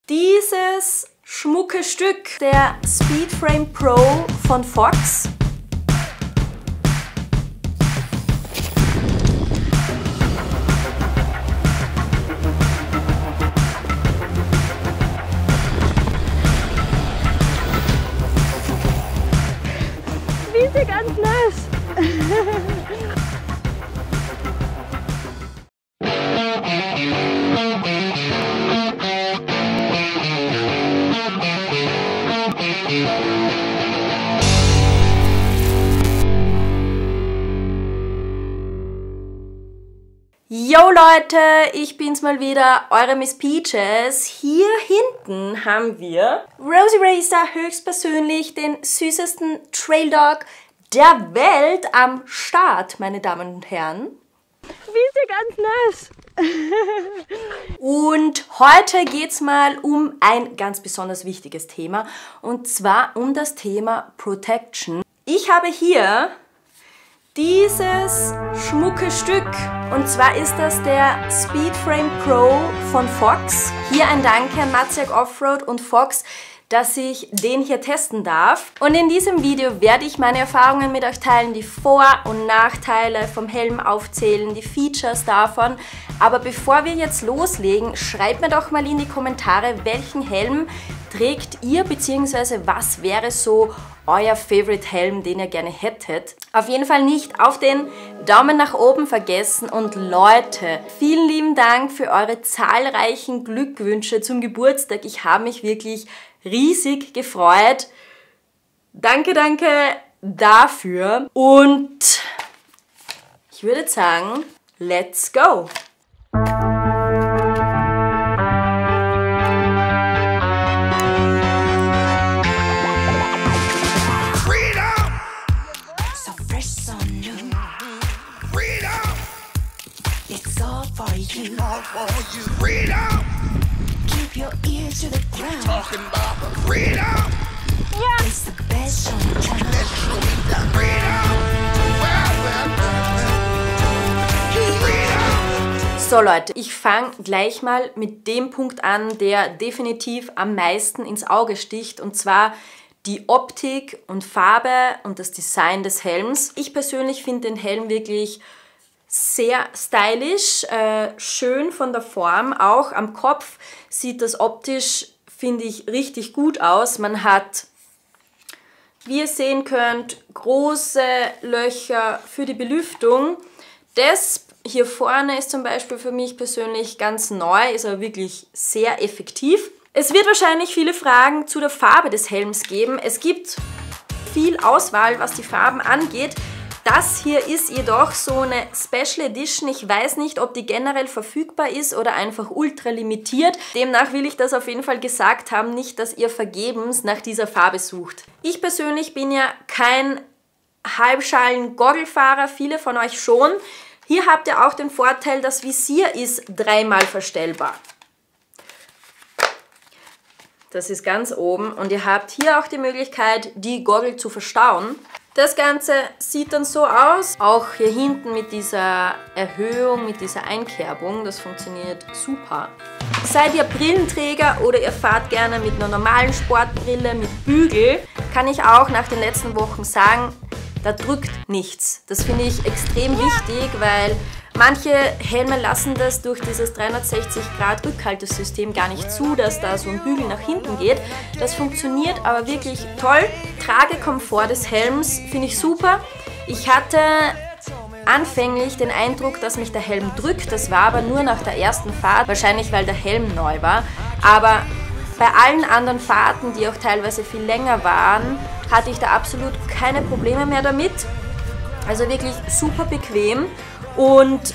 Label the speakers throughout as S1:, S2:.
S1: Dieses schmucke Stück, der Speedframe Pro von Fox. Wie ist sie ganz nass? Yo Leute, ich bin's mal wieder, eure Miss Peaches. Hier hinten haben wir Rosie Racer, höchstpersönlich den süßesten Trail Dog der Welt am Start, meine Damen und Herren. Wie ist sie ganz nass? Und heute geht's mal um ein ganz besonders wichtiges Thema, und zwar um das Thema Protection. Ich habe hier dieses schmucke Stück, und zwar ist das der Speedframe Pro von Fox. Hier ein Danke an Matzak Offroad und Fox, dass ich den hier testen darf. Und in diesem Video werde ich meine Erfahrungen mit euch teilen, die Vor- und Nachteile vom Helm aufzählen, die Features davon. Aber bevor wir jetzt loslegen, schreibt mir doch mal in die Kommentare, welchen Helm trägt ihr, beziehungsweise was wäre so euer Favorite Helm, den ihr gerne hättet. Auf jeden Fall nicht auf den Daumen nach oben vergessen. Und Leute, vielen lieben Dank für eure zahlreichen Glückwünsche zum Geburtstag. Ich habe mich wirklich riesig gefreut. Danke, danke dafür. Und ich würde sagen, let's go!
S2: Freedom! Keep your ears to the ground. Talking about freedom! Yeah! It's the best show in town. Let's show me the freedom! Freedom!
S1: So Leute, ich fange gleich mal mit dem Punkt an, der definitiv am meisten ins Auge sticht, und zwar die Optik und Farbe und das Design des Helms. Ich persönlich finde den Helm wirklich sehr stylisch, schön von der Form, auch am Kopf sieht das optisch, finde ich, richtig gut aus. Man hat, wie ihr sehen könnt, große Löcher für die Belüftung. Das hier vorne ist zum Beispiel für mich persönlich ganz neu, ist aber wirklich sehr effektiv. Es wird wahrscheinlich viele Fragen zu der Farbe des Helms geben. Es gibt viel Auswahl, was die Farben angeht. Das hier ist jedoch so eine Special Edition. Ich weiß nicht, ob die generell verfügbar ist oder einfach ultra limitiert. Demnach will ich das auf jeden Fall gesagt haben, nicht, dass ihr vergebens nach dieser Farbe sucht. Ich persönlich bin ja kein Halbschalen-Goggelfahrer, viele von euch schon. Hier habt ihr auch den Vorteil, das Visier ist dreimal verstellbar. Das ist ganz oben, und ihr habt hier auch die Möglichkeit, die Goggle zu verstauen. Das Ganze sieht dann so aus, auch hier hinten mit dieser Erhöhung, mit dieser Einkerbung, das funktioniert super. Seid ihr Brillenträger oder ihr fahrt gerne mit einer normalen Sportbrille mit Bügel, kann ich auch nach den letzten Wochen sagen, da drückt nichts. Das finde ich extrem wichtig, weil manche Helme lassen das durch dieses 360-Grad-Rückhaltesystem gar nicht zu, dass da so ein Bügel nach hinten geht. Das funktioniert aber wirklich toll. Tragekomfort des Helms finde ich super. Ich hatte anfänglich den Eindruck, dass mich der Helm drückt. Das war aber nur nach der ersten Fahrt, wahrscheinlich weil der Helm neu war. Aber bei allen anderen Fahrten, die auch teilweise viel länger waren, hatte ich da absolut keine Probleme mehr damit. Also wirklich super bequem. Und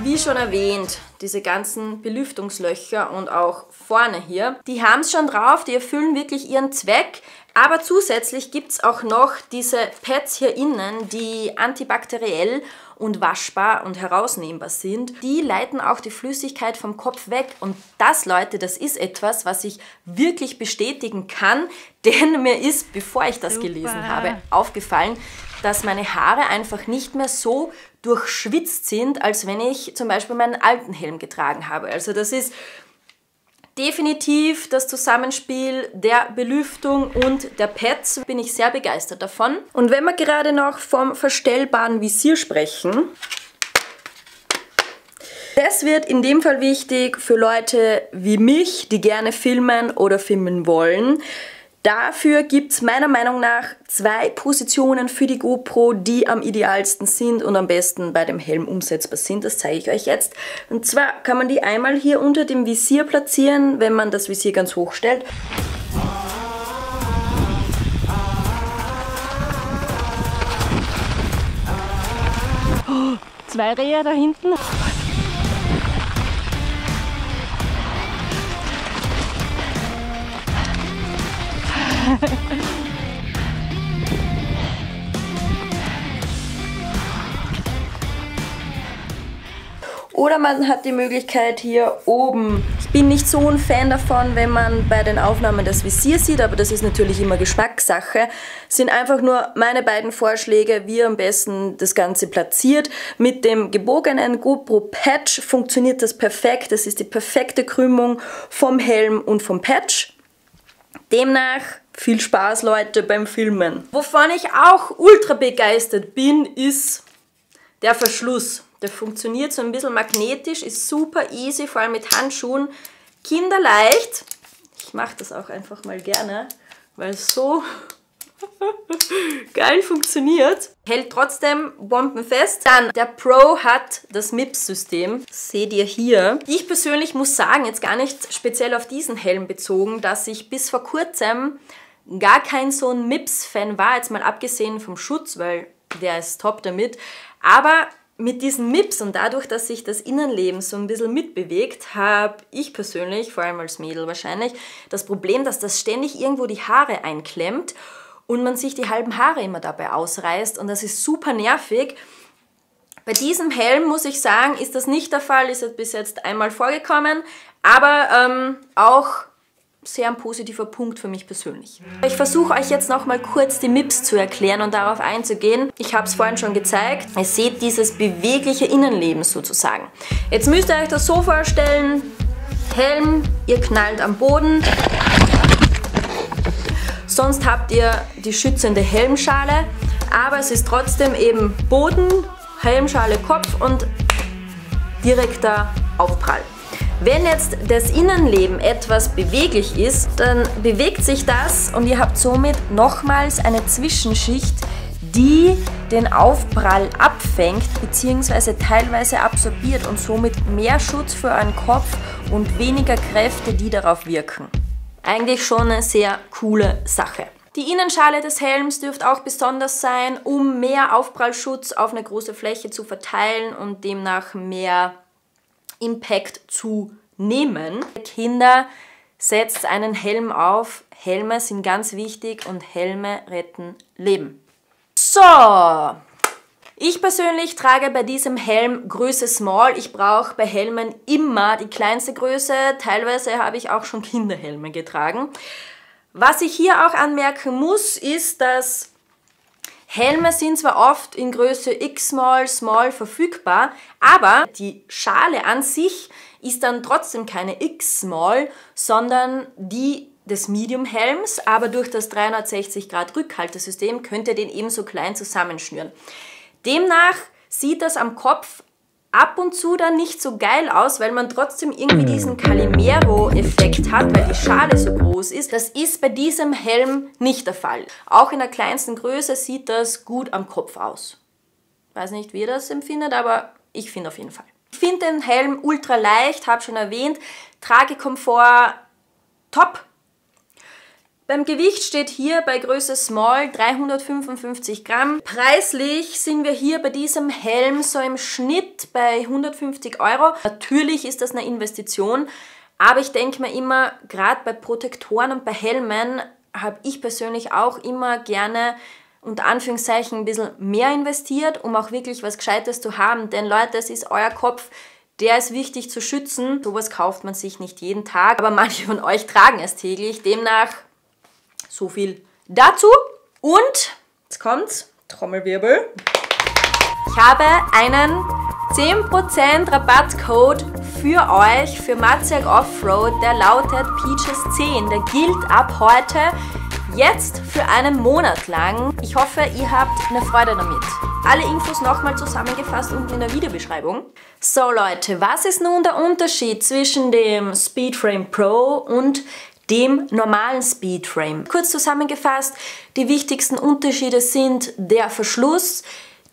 S1: wie schon erwähnt, diese ganzen Belüftungslöcher und auch vorne hier, die haben es schon drauf, die erfüllen wirklich ihren Zweck. Aber zusätzlich gibt es auch noch diese Pads hier innen, die antibakteriell und waschbar und herausnehmbar sind. Die leiten auch die Flüssigkeit vom Kopf weg. Und das, Leute, das ist etwas, was ich wirklich bestätigen kann. Denn mir ist, bevor ich das gelesen habe, aufgefallen, dass meine Haare einfach nicht mehr so durchschwitzt sind, als wenn ich zum Beispiel meinen alten Helm getragen habe. Also das ist Definitiv das Zusammenspiel der Belüftung und der Pads, bin ich sehr begeistert davon. Und wenn wir gerade noch vom verstellbaren Visier sprechen, das wird in dem Fall wichtig für Leute wie mich, die gerne filmen oder filmen wollen. Dafür gibt es meiner Meinung nach 2 Positionen für die GoPro, die am idealsten sind und am besten bei dem Helm umsetzbar sind. Das zeige ich euch jetzt. Und zwar kann man die einmal hier unter dem Visier platzieren, wenn man das Visier ganz hoch stellt. Oh, 2 Rehe da hinten. Oder man hat die Möglichkeit hier oben. Ich bin nicht so ein Fan davon, wenn man bei den Aufnahmen das Visier sieht, aber das ist natürlich immer Geschmackssache. Sind einfach nur meine beiden Vorschläge, wie ihr am besten das Ganze platziert. Mit dem gebogenen GoPro Patch funktioniert das perfekt. Das ist die perfekte Krümmung vom Helm und vom Patch. Demnach viel Spaß, Leute, beim Filmen. Wovon ich auch ultra begeistert bin, ist der Verschluss. Der funktioniert so ein bisschen magnetisch, ist super easy, vor allem mit Handschuhen. Kinderleicht. Ich mache das auch einfach mal gerne, weil es so geil funktioniert. Hält trotzdem bombenfest. Dann, der Pro hat das MIPS-System. Seht ihr hier. Ich persönlich muss sagen, jetzt gar nicht speziell auf diesen Helm bezogen, dass ich bis vor kurzem gar kein so ein MIPS-Fan war, jetzt mal abgesehen vom Schutz, weil der ist top damit. Aber mit diesen MIPS und dadurch, dass sich das Innenleben so ein bisschen mitbewegt, habe ich persönlich, vor allem als Mädel wahrscheinlich, das Problem, dass das ständig irgendwo die Haare einklemmt und man sich die halben Haare immer dabei ausreißt und das ist super nervig. Bei diesem Helm, muss ich sagen, ist das nicht der Fall, ist bis jetzt einmal vorgekommen, aber auch sehr ein positiver Punkt für mich persönlich. Ich versuche euch jetzt noch mal kurz die MIPS zu erklären und darauf einzugehen. Ich habe es vorhin schon gezeigt. Ihr seht dieses bewegliche Innenleben sozusagen. Jetzt müsst ihr euch das so vorstellen, Helm, ihr knallt am Boden. Sonst habt ihr die schützende Helmschale, aber es ist trotzdem eben Boden, Helmschale, Kopf und direkter Aufprall. Wenn jetzt das Innenleben etwas beweglich ist, dann bewegt sich das und ihr habt somit nochmals eine Zwischenschicht, die den Aufprall abfängt bzw. teilweise absorbiert und somit mehr Schutz für euren Kopf und weniger Kräfte, die darauf wirken. Eigentlich schon eine sehr coole Sache. Die Innenschale des Helms dürfte auch besonders sein, um mehr Aufprallschutz auf eine große Fläche zu verteilen und demnach mehr Impact zu nehmen. Kinder, setzt einen Helm auf. Helme sind ganz wichtig und Helme retten Leben. So, ich persönlich trage bei diesem Helm Größe Small. Ich brauche bei Helmen immer die kleinste Größe. Teilweise habe ich auch schon Kinderhelme getragen. Was ich hier auch anmerken muss, ist, dass Helme sind zwar oft in Größe X-Small, Small verfügbar, aber die Schale an sich ist dann trotzdem keine X-Small, sondern die des Medium-Helms, aber durch das 360-Grad-Rückhaltesystem könnt ihr den ebenso klein zusammenschnüren. Demnach sieht das am Kopf ab und zu dann nicht so geil aus, weil man trotzdem irgendwie diesen Calimero-Effekt hat, weil die Schale so groß ist. Das ist bei diesem Helm nicht der Fall. Auch in der kleinsten Größe sieht das gut am Kopf aus. Ich weiß nicht, wie ihr das empfindet, aber ich finde auf jeden Fall. Ich finde den Helm ultra leicht, habe schon erwähnt. Tragekomfort top. Beim Gewicht steht hier bei Größe Small 355 Gramm. Preislich sind wir hier bei diesem Helm so im Schnitt bei 150 Euro. Natürlich ist das eine Investition, aber ich denke mir immer, gerade bei Protektoren und bei Helmen habe ich persönlich auch immer gerne unter Anführungszeichen ein bisschen mehr investiert, um auch wirklich was Gescheites zu haben. Denn Leute, es ist euer Kopf, der ist wichtig zu schützen. Sowas kauft man sich nicht jeden Tag, aber manche von euch tragen es täglich. Demnach so viel dazu. Und, jetzt kommt's, Trommelwirbel. Ich habe einen 10% Rabattcode für euch für Maziag Offroad, der lautet Peaches10. Der gilt ab heute, jetzt für einen Monat lang. Ich hoffe, ihr habt eine Freude damit. Alle Infos nochmal zusammengefasst unten in der Videobeschreibung. So Leute, was ist nun der Unterschied zwischen dem Speedframe Pro und dem normalen Speedframe? Kurz zusammengefasst, die wichtigsten Unterschiede sind der Verschluss,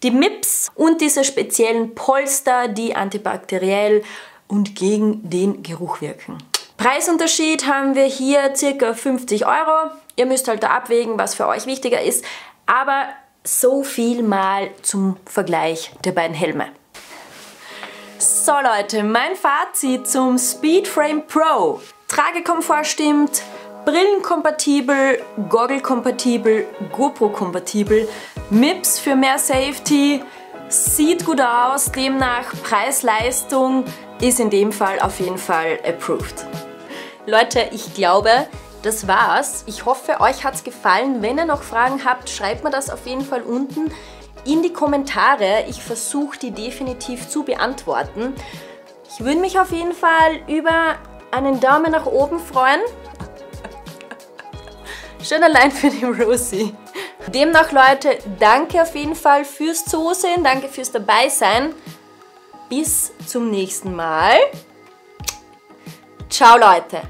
S1: die MIPS und diese speziellen Polster, die antibakteriell und gegen den Geruch wirken. Preisunterschied haben wir hier ca. 50 €. Ihr müsst halt da abwägen, was für euch wichtiger ist, aber so viel mal zum Vergleich der beiden Helme. So Leute, mein Fazit zum Speedframe Pro. Tragekomfort stimmt, brillenkompatibel, Goggle-kompatibel, GoPro-kompatibel, MIPS für mehr Safety, sieht gut aus, demnach Preis-Leistung ist in dem Fall auf jeden Fall approved. Leute, ich glaube, das war's. Ich hoffe, euch hat's gefallen. Wenn ihr noch Fragen habt, schreibt mir das auf jeden Fall unten in die Kommentare. Ich versuche die definitiv zu beantworten. Ich würde mich auf jeden Fall über einen Daumen nach oben freuen. Schon allein für die Rosie. Demnach, Leute, danke auf jeden Fall fürs Zusehen, danke fürs Dabeisein. Bis zum nächsten Mal. Ciao, Leute.